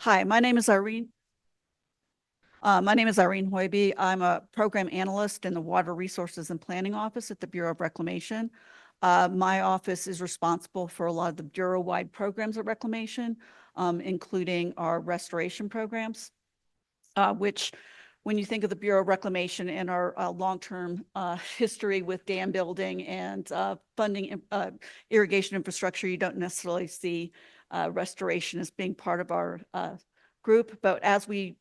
Hi, my name is Irene. My name is Irene Hoiby. I'm a program analyst in the Water Resources and Planning Office at the Bureau of Reclamation. My office is responsible for a lot of the Bureau-wide programs at Reclamation, including our restoration programs, which when you think of the Bureau of Reclamation and our long-term history with dam building and funding irrigation infrastructure, you don't necessarily see restoration as being part of our group. But as we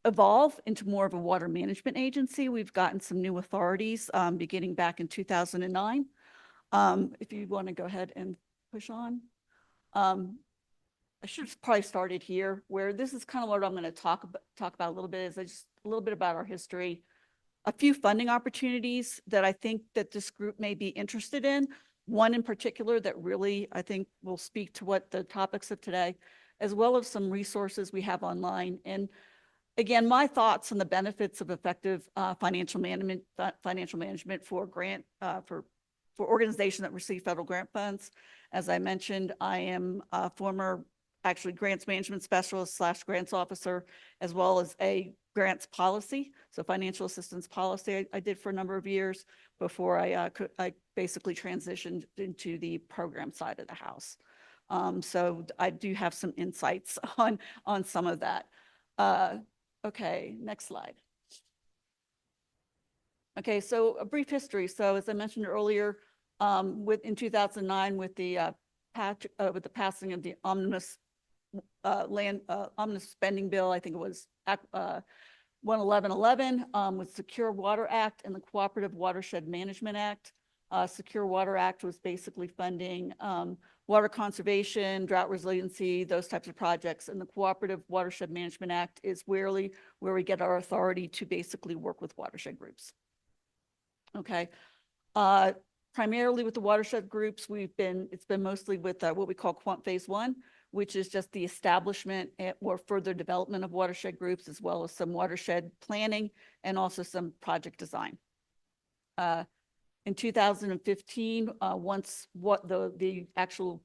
evolve into more of a water management agency, we've gotten some new authorities beginning back in 2009. If you want to go ahead and push on. I should have probably started here, where this is kind of what I'm going to talk about a little bit, is just a little bit about our history, a few funding opportunities that I think that this group may be interested in. One in particular that really, I think, will speak to what the topics of today, as well as some resources we have online. And again, my thoughts on the benefits of effective financial management for for organizations that receive federal grant funds. As I mentioned, I am a former grants management specialist / grants officer, as well as a grants policy, so financial assistance policy I did for a number of years before I basically transitioned into the program side of the house. So I do have some insights on some of that. Okay, next slide. Okay, so a brief history. So as I mentioned earlier, in 2009, with the passing of the omnibus omnibus spending bill, I think it was 11111, with Secure Water Act and the Cooperative Watershed Management Act. Secure Water Act was basically funding water conservation, drought resiliency, those types of projects. And the Cooperative Watershed Management Act is where we get our authority to basically work with watershed groups. Okay. Primarily with the watershed groups, it's been mostly with what we call Quant Phase 1, which is just the establishment or further development of watershed groups, as well as some watershed planning and also some project design. In 2015, once the actual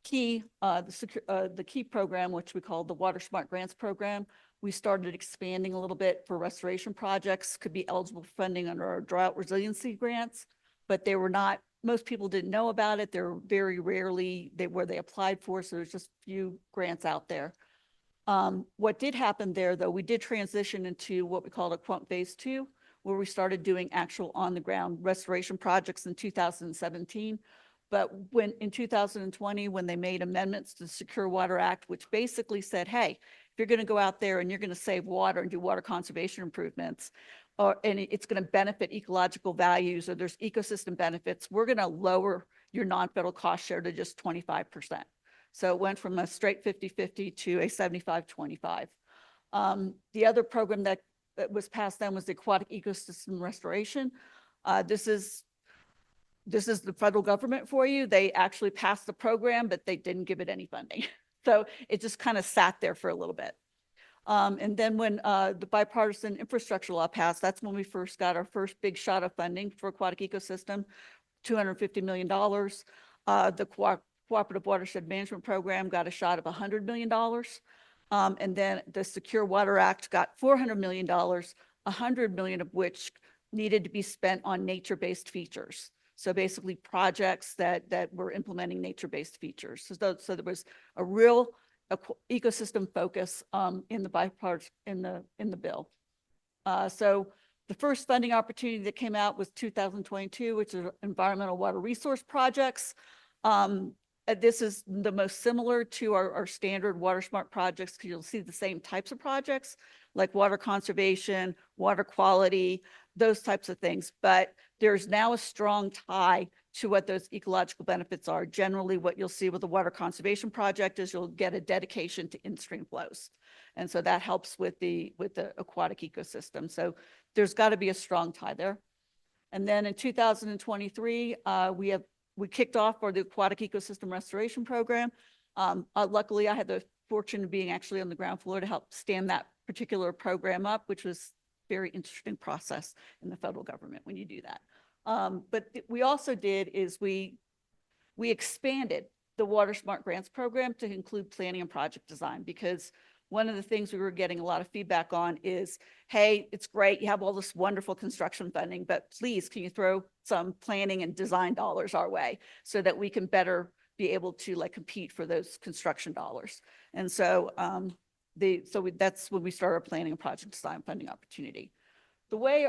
key, the key program, which we call the Water Smart Grants Program, we started expanding a little bit for restoration projects, could be eligible for funding under our drought resiliency grants, but they were not, most people didn't know about it. They're very rarely where they applied for, so there's just few grants out there. What did happen there, though, we did transition into what we call a Quant Phase 2, where we started doing actual on-the-ground restoration projects in 2017. But in 2020, when they made amendments to the Secure Water Act, which basically said, hey, if you're going to go out there and you're going to save water and do water conservation improvements, and it's going to benefit ecological values, or there's ecosystem benefits, we're going to lower your non-federal cost share to just 25%. So it went from a straight 50-50 to a 75-25. The other program that was passed then was the aquatic ecosystem restoration. This is the federal government for you. They actually passed the program, but they didn't give it any funding. So it just kind of sat there for a little bit. And then when the bipartisan infrastructure law passed, that's when we first got our first big shot of funding for aquatic ecosystem, $250 million. The Cooperative Watershed Management Program got a shot of $100 million. And then the Secure Water Act got $400 million, $100 million of which needed to be spent on nature-based features. So basically projects that were implementing nature-based features. So there was a real ecosystem focus in the bipartisan in the bill. So the first funding opportunity that came out was 2022, which is environmental water resource projects. This is the most similar to our standard water smart projects, because you'll see the same types of projects like water conservation, water quality, those types of things. But there's now a strong tie to what those ecological benefits are. Generally, what you'll see with the water conservation project is you'll get a dedication to in-stream flows. And so that helps with the aquatic ecosystem. So there's got to be a strong tie there. And then in 2023, we kicked off for the Aquatic Ecosystem Restoration Program. Luckily, I had the fortune of being actually on the ground floor to help stand that particular program up, which was a very interesting process in the federal government when you do that. But we also did is we expanded the Water Smart Grants program to include planning and project design, because one of the things we were getting a lot of feedback on is, hey, it's great, you have all this wonderful construction funding, but please, can you throw some planning and design dollars our way so that we can better be able to like compete for those construction dollars? And so that's when we started our planning and project design funding opportunity. The way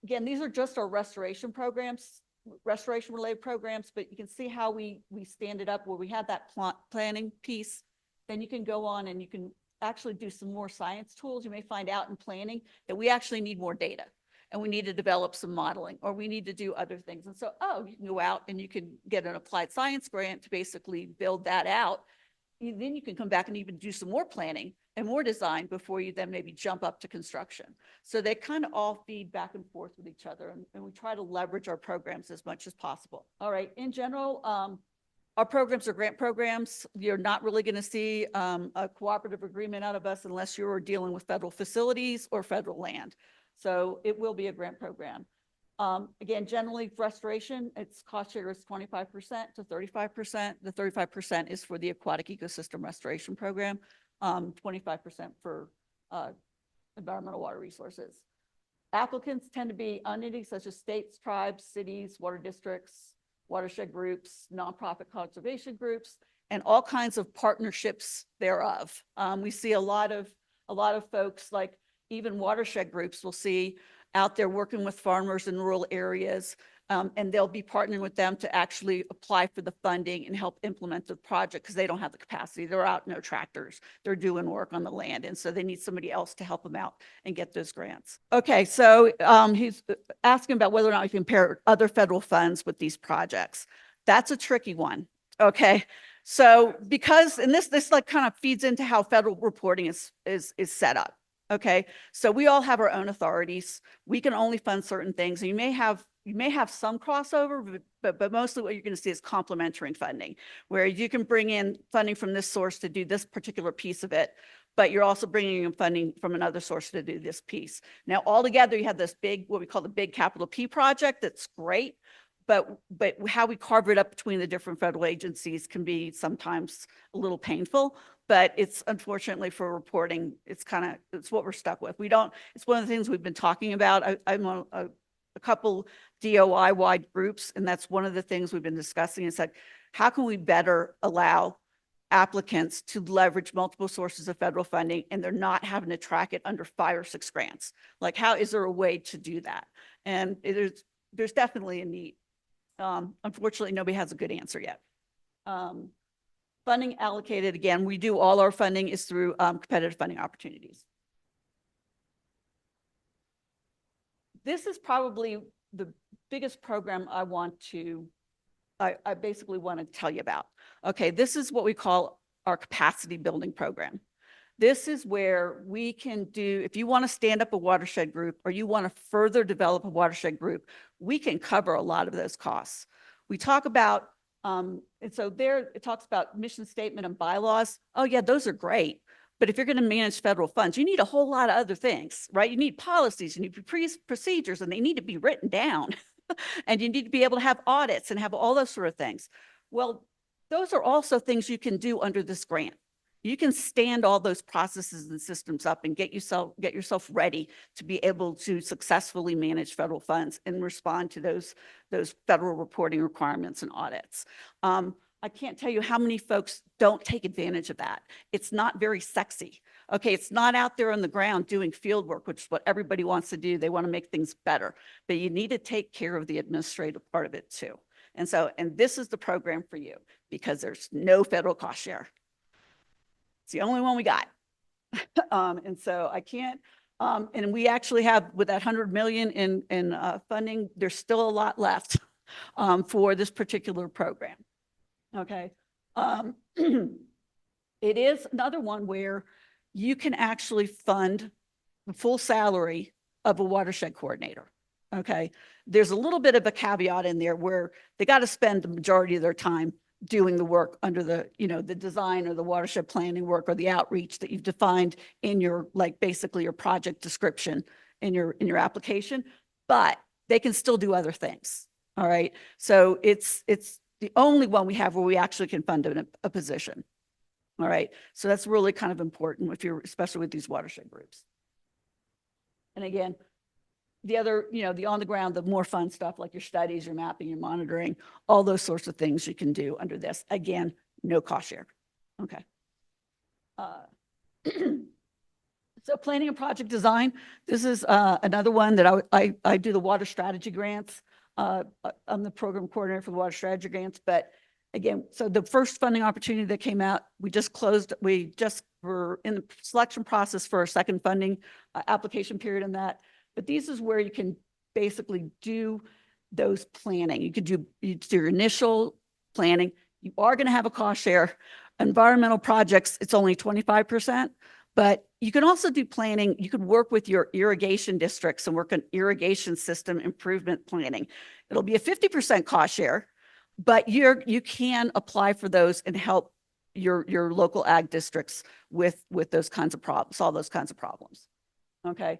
again, these are just our restoration programs, restoration related programs, but you can see how we stand it up where we have that planning piece. Then you can go on and you can actually do some more science tools. You may find out in planning that we actually need more data and we need to develop some modeling, or we need to do other things. And so, you can go out and you can get an applied science grant to basically build that out. Then you can come back and even do some more planning and more design before you then maybe jump up to construction. So they kind of all feed back and forth with each other, and we try to leverage our programs as much as possible. All right, in general, our programs are grant programs. You're not really going to see a cooperative agreement out of us unless you're dealing with federal facilities or federal land. So it will be a grant program. Again, generally restoration, its cost share is 25% to 35%. The 35% is for the aquatic ecosystem restoration program, 25% for environmental water resources. Applicants tend to be entities such as states, tribes, cities, water districts, watershed groups, nonprofit conservation groups, and all kinds of partnerships thereof. We see a lot of folks, like even watershed groups we'll see out there working with farmers in rural areas, and they'll be partnering with them to actually apply for the funding and help implement the project because they don't have the capacity. They're out in their tractors. They're doing work on the land, and so they need somebody else to help them out and get those grants. Okay, so he's asking about whether or not we compare other federal funds with these projects. That's a tricky one, okay? So because, and this like kind of feeds into how federal reporting is set up. Okay, so we all have our own authorities. We can only fund certain things. And you may have some crossover, but mostly what you're going to see is complementary funding, where you can bring in funding from this source to do this particular piece of it, but you're also bringing in funding from another source to do this piece. Now, all together, you have this big, what we call the big capital P project. That's great. But how we carve it up between the different federal agencies can be sometimes a little painful, but it's unfortunately for reporting, it's what we're stuck with. It's one of the things we've been talking about. I'm on a couple DOI-wide groups, and that's one of the things we've been discussing. It's like, how can we better allow applicants to leverage multiple sources of federal funding and they're not having to track it under 5 or 6 grants? Like, how is there a way to do that? And there's definitely a need. Unfortunately, nobody has a good answer yet. Funding allocated, again, we do all our funding is through competitive funding opportunities. This is probably the biggest program I basically want to tell you about. Okay, this is what we call our capacity building program. This is where we can do, if you want to stand up a watershed group or you want to further develop a watershed group, we can cover a lot of those costs. We talk about, and so there it talks about mission statement and bylaws. Oh yeah, those are great. But if you're going to manage federal funds, you need a whole lot of other things, right? You need policies, you need procedures, and they need to be written down. And you need to be able to have audits and have all those sort of things. Well, those are also things you can do under this grant. You can stand all those processes and systems up and get yourself ready to be able to successfully manage federal funds and respond to those federal reporting requirements and audits. I can't tell you how many folks don't take advantage of that. It's not very sexy. Okay, it's not out there on the ground doing field work, which is what everybody wants to do. They want to make things better, but you need to take care of the administrative part of it too. And this is the program for you because there's no federal cost share. It's the only one we got. And so I can't, and we actually have, with that 100 million in funding, there's still a lot left for this particular program. Okay. It is another one where you can actually fund the full salary of a watershed coordinator. Okay. There's a little bit of a caveat in there where they got to spend the majority of their time doing the work under the, the design or the watershed planning work or the outreach that you've defined in your, basically your project description in your application, but they can still do other things. All right. So it's the only one we have where we actually can fund a position. All right. So that's really kind of important if you're, especially with these watershed groups. And again, the other, the on the ground, the more fun stuff like your studies, your mapping, your monitoring, all those sorts of things you can do under this. Again, no cost share. Okay. So planning and project design, this is another one that I do the water strategy grants. I'm the program coordinator for the water strategy grants, but again, so the first funding opportunity that came out, we just were in the selection process for a second funding application period in that. But this is where you can basically do those planning. You do your initial planning. You are going to have a cost share. Environmental projects, it's only 25%, but you can also do planning. You could work with your irrigation districts and work on irrigation system improvement planning. It'll be a 50% cost share, but you can apply for those and help your local ag districts with those kinds of problems, solve those kinds of problems. Okay.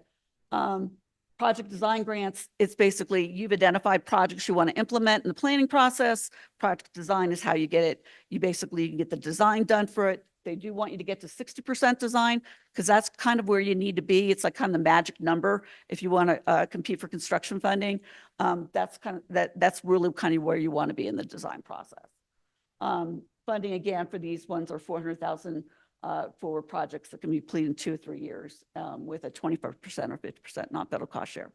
Project design grants, it's basically you've identified projects you want to implement in the planning process. Project design is how you get it. You basically get the design done for it. They do want you to get to 60% design because that's kind of where you need to be. It's like kind of the magic number if you want to compete for construction funding. That's really kind of where you want to be in the design process. Funding again for these ones are $400,000 for projects that can be completed in 2 or 3 years with a 25% or 50% non-federal cost share.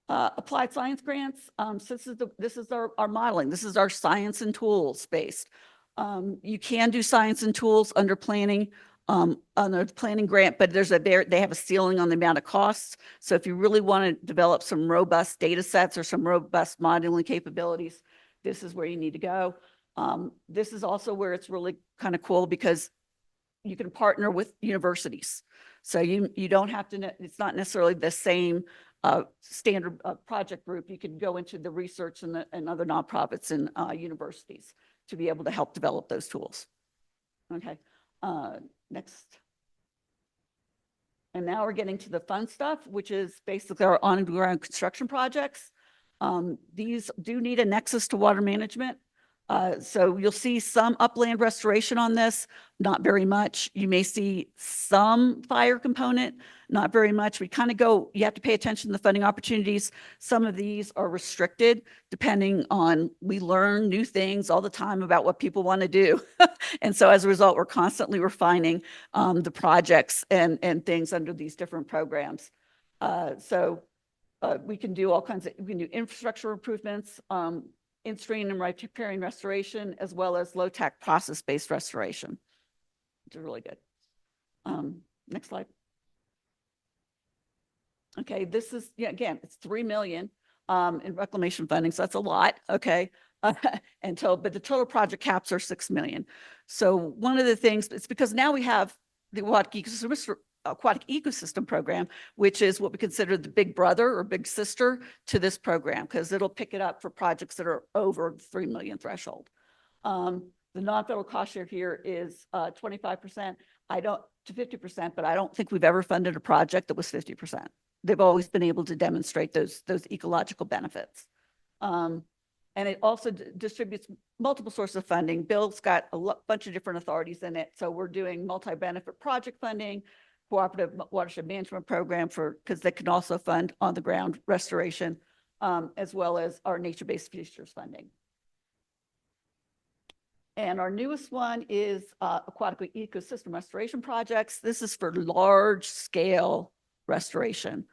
Applied science grants. So this is our modeling. This is our science and tools based. You can do science and tools under planning on a planning grant, but they have a ceiling on the amount of costs. So if you really want to develop some robust data sets or some robust modeling capabilities, this is where you need to go. This is also where it's really kind of cool because you can partner with universities. So you don't have to, it's not necessarily the same standard project group. You can go into the research and other nonprofits and universities to be able to help develop those tools. Okay, next. And now we're getting to the fun stuff, which is basically our on-the-ground construction projects. These do need a nexus to water management. So you'll see some upland restoration on this, not very much. You may see some fire component, not very much. We kind of go, you have to pay attention to the funding opportunities. Some of these are restricted depending on, we learn new things all the time about what people want to do. And so as a result, we're constantly refining the projects and things under these different programs. We can do all kinds of, we can do infrastructure improvements, in-stream and riparian restoration, as well as low-tech process-based restoration, which is really good. Next slide. Okay, this is, again, it's $3 million in reclamation funding, so that's a lot, okay? But the total project caps are $6 million. So one of the things, it's because now we have the aquatic ecosystem program, which is what we consider the big brother or big sister to this program, because it'll pick it up for projects that are over the 3 million threshold. The non-federal cost share here is 25%, to 50%, but I don't think we've ever funded a project that was 50%. They've always been able to demonstrate those ecological benefits. And it also distributes multiple sources of funding. Bill's got a bunch of different authorities in it. So we're doing multi-benefit project funding, cooperative watershed management program because they can also fund on the ground restoration, as well as our nature-based features funding. And our newest one is aquatic ecosystem restoration projects. This is for large scale restoration,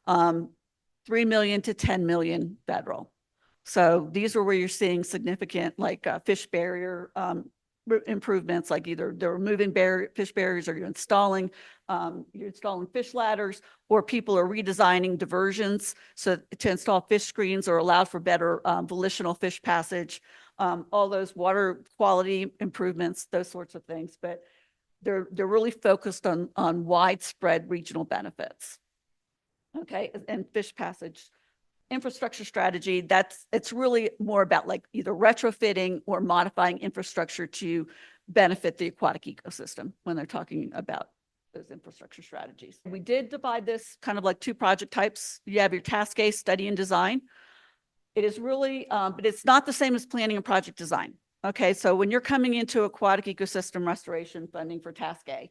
3 million to 10 million federal. So these are where you're seeing significant like fish barrier improvements, like either they're removing fish barriers or you're installing fish ladders, or people are redesigning diversions so to install fish screens or allow for better volitional fish passage, all those water quality improvements, those sorts of things. But they're really focused on widespread regional benefits. Okay, and fish passage. Infrastructure strategy, it's really more about like either retrofitting or modifying infrastructure to benefit the aquatic ecosystem when they're talking about those infrastructure strategies. We did divide this kind of like 2 project types. You have your task A, study and design. It is really, but it's not the same as planning and project design. Okay, so when you're coming into aquatic ecosystem restoration funding for Task A,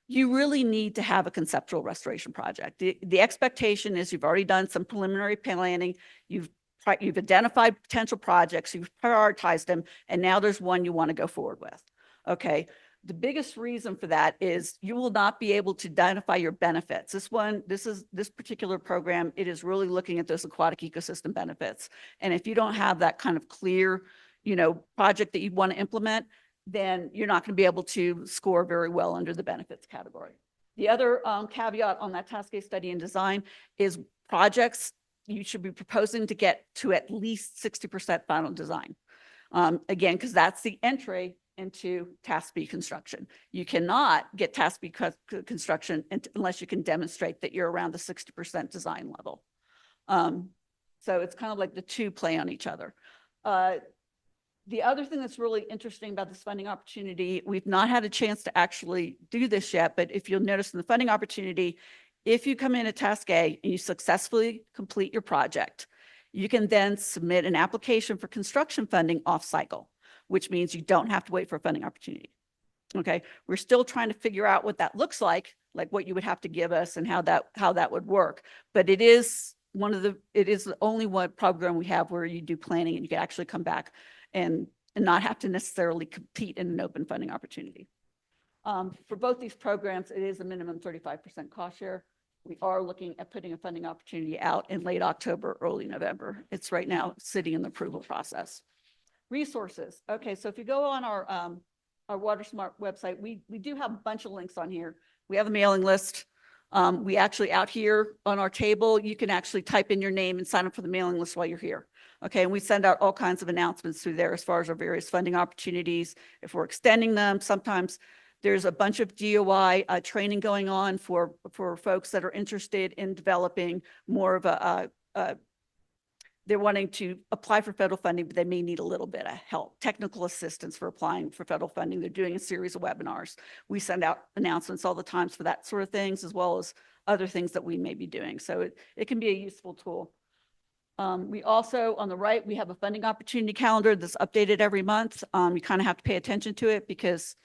you really need to have a conceptual restoration project. The expectation is you've already done some preliminary planning, you've identified potential projects, you've prioritized them, and now there's one you want to go forward with. Okay, the biggest reason for that is you will not be able to identify your benefits. This particular program, it is really looking at those aquatic ecosystem benefits. And if you don't have that kind of clear, project that you want to implement, then you're not going to be able to score very well under the benefits category. The other caveat on that Task A study and design is projects you should be proposing to get to at least 60% final design. Again, because that's the entry into Task B construction. You cannot get Task B construction unless you can demonstrate that you're around the 60% design level. So it's kind of like the two play on each other. The other thing that's really interesting about this funding opportunity, we've not had a chance to actually do this yet, but if you'll notice in the funding opportunity, if you come in at Task A and you successfully complete your project, you can then submit an application for construction funding off cycle, which means you don't have to wait for a funding opportunity. Okay, we're still trying to figure out what that looks like what you would have to give us and how that would work. But it is the only one program we have where you do planning and you can actually come back and not have to necessarily compete in an open funding opportunity. For both these programs, it is a minimum 35% cost share. We are looking at putting a funding opportunity out in late October, early November. It's right now sitting in the approval process. Resources. Okay, so if you go on our WaterSmart website, we do have a bunch of links on here. We have a mailing list. We actually out here on our table, you can actually type in your name and sign up for the mailing list while you're here. Okay, and we send out all kinds of announcements through there as far as our various funding opportunities. If we're extending them, sometimes there's a bunch of DOI training going on for folks that are interested in developing more of they're wanting to apply for federal funding, but they may need a little bit of help, technical assistance for applying for federal funding. They're doing a series of webinars. We send out announcements all the time for that sort of things, as well as other things that we may be doing. So it can be a useful tool. We also, on the right, we have a funding opportunity calendar that's updated every month. You kind of have to pay attention to it because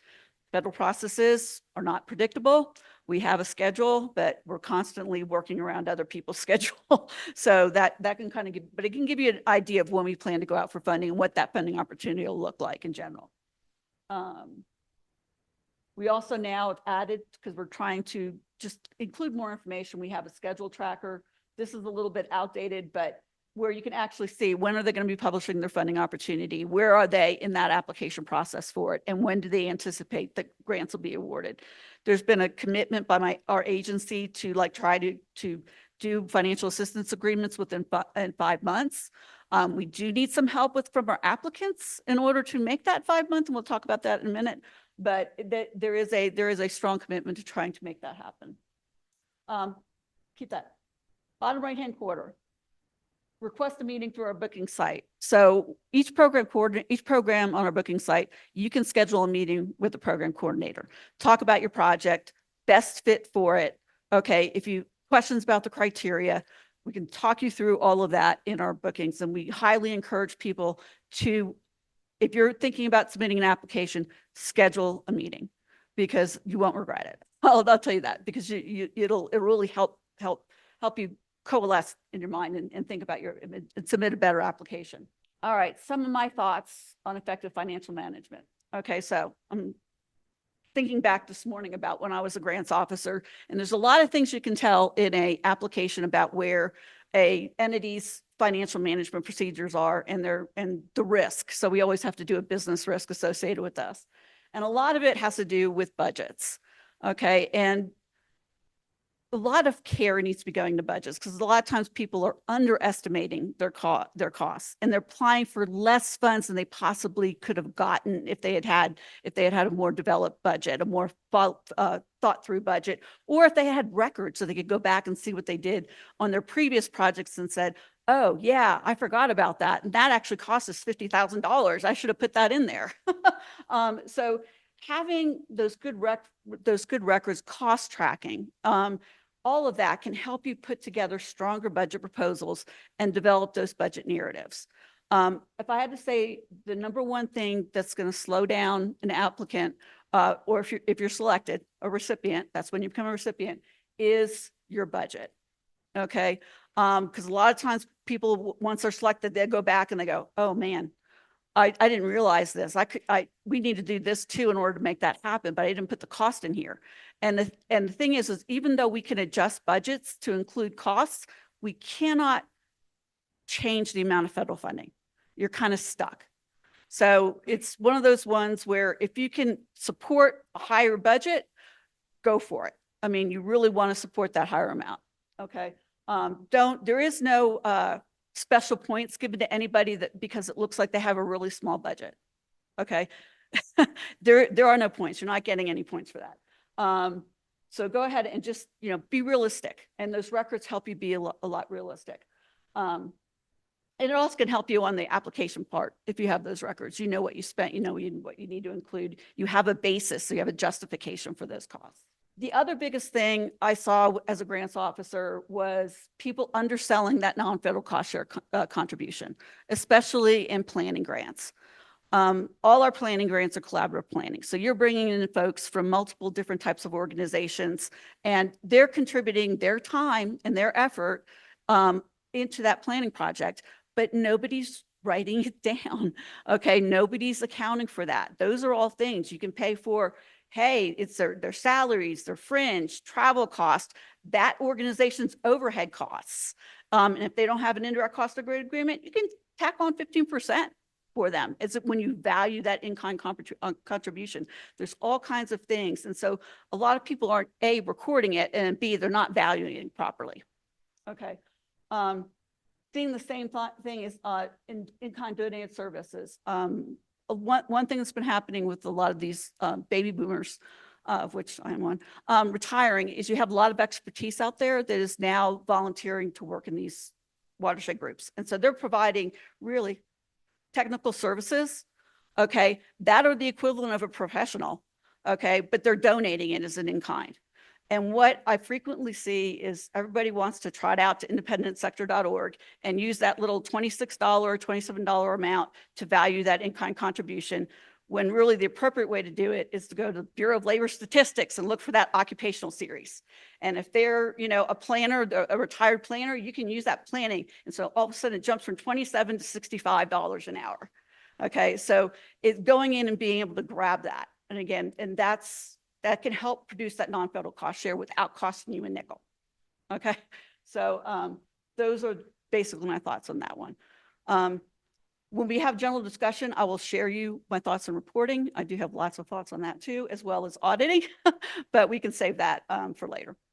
federal processes are not predictable. We have a schedule, but we're constantly working around other people's schedule. So that can kind of give, but it can give you an idea of when we plan to go out for funding and what that funding opportunity will look like in general. We also now have added, because we're trying to just include more information, we have a schedule tracker. This is a little bit outdated, but where you can actually see when are they going to be publishing their funding opportunity, where are they in that application process for it, and when do they anticipate that grants will be awarded. There's been a commitment by our agency to try to do financial assistance agreements within 5 months. We do need some help from our applicants in order to make that 5 months, and we'll talk about that in a minute. But there is a strong commitment to trying to make that happen. Keep that. Bottom right-hand corner. Request a meeting through our booking site. So each program on our booking site, you can schedule a meeting with the program coordinator. Talk about your project, best fit for it. Okay, if you questions about the criteria, we can talk you through all of that in our bookings. And we highly encourage people to, if you're thinking about submitting an application, schedule a meeting because you won't regret it. I'll tell you that because it'll really help you coalesce in your mind and think about and submit a better application. All right, some of my thoughts on effective financial management. Okay, so I'm thinking back this morning about when I was a grants officer, and there's a lot of things you can tell in a application about where a entity's financial management procedures are and the risk. So we always have to do a business risk associated with this. And a lot of it has to do with budgets. Okay, and a lot of care needs to be going to budgets because a lot of times people are underestimating their costs and they're applying for less funds than they possibly could have gotten if they had a more developed budget, a more thought through budget, or if they had records so they could go back and see what they did on their previous projects and said, oh yeah, I forgot about that. And that actually cost us $50,000. I should have put that in there. So having those good records, cost tracking, all of that can help you put together stronger budget proposals and develop those budget narratives. If I had to say the number one thing that's going to slow down an applicant, or if you're selected a recipient, that's when you become a recipient, is your budget. Okay. Because a lot of times people, once they're selected, they go back and they go, oh man, I didn't realize this. We need to do this too in order to make that happen, but I didn't put the cost in here. And the thing is even though we can adjust budgets to include costs, we cannot change the amount of federal funding. You're kind of stuck. So it's one of those ones where if you can support a higher budget, go for it. I mean, you really want to support that higher amount. Okay. There is no special points given to anybody that because it looks like they have a really small budget. Okay. There are no points. You're not getting any points for that. So go ahead and just, be realistic. And those records help you be a lot realistic. And it also can help you on the application part. If you have those records, you know what you spent, you know what you need to include. You have a basis, so you have a justification for those costs. The other biggest thing I saw as a grants officer was people underselling that non-federal cost share contribution, especially in planning grants. All our planning grants are collaborative planning. So you're bringing in folks from multiple different types of organizations, and they're contributing their time and their effort into that planning project, but nobody's writing it down. Okay, nobody's accounting for that. Those are all things you can pay for. Hey, it's their salaries, their fringe, travel costs, that organization's overhead costs. And if they don't have an indirect cost agreement, you can tack on 15% for them. It's when you value that in-kind contribution. There's all kinds of things. And so a lot of people aren't A, recording it, and B, they're not valuing it properly. Okay. Seeing the same thing is in-kind donated services. One thing that's been happening with a lot of these baby boomers, of which I am one, retiring, is you have a lot of expertise out there that is now volunteering to work in these watershed groups. And so they're providing really technical services, okay, that are the equivalent of a professional, okay, but they're donating it as an in-kind. And what I frequently see is everybody wants to trot out to independentsector.org and use that little $26, $27 amount to value that in-kind contribution, when really the appropriate way to do it is to go to the Bureau of Labor Statistics and look for that occupational series. And if they're, a planner, a retired planner, you can use that planning. And so all of a sudden it jumps from $27 to $65 an hour. Okay, so it's going in and being able to grab that. And again, that can help produce that non-federal cost share without costing you a nickel. Okay, so those are basically my thoughts on that one. When we have general discussion, I will share you my thoughts on reporting. I do have lots of thoughts on that too, as well as auditing, but we can save that for later.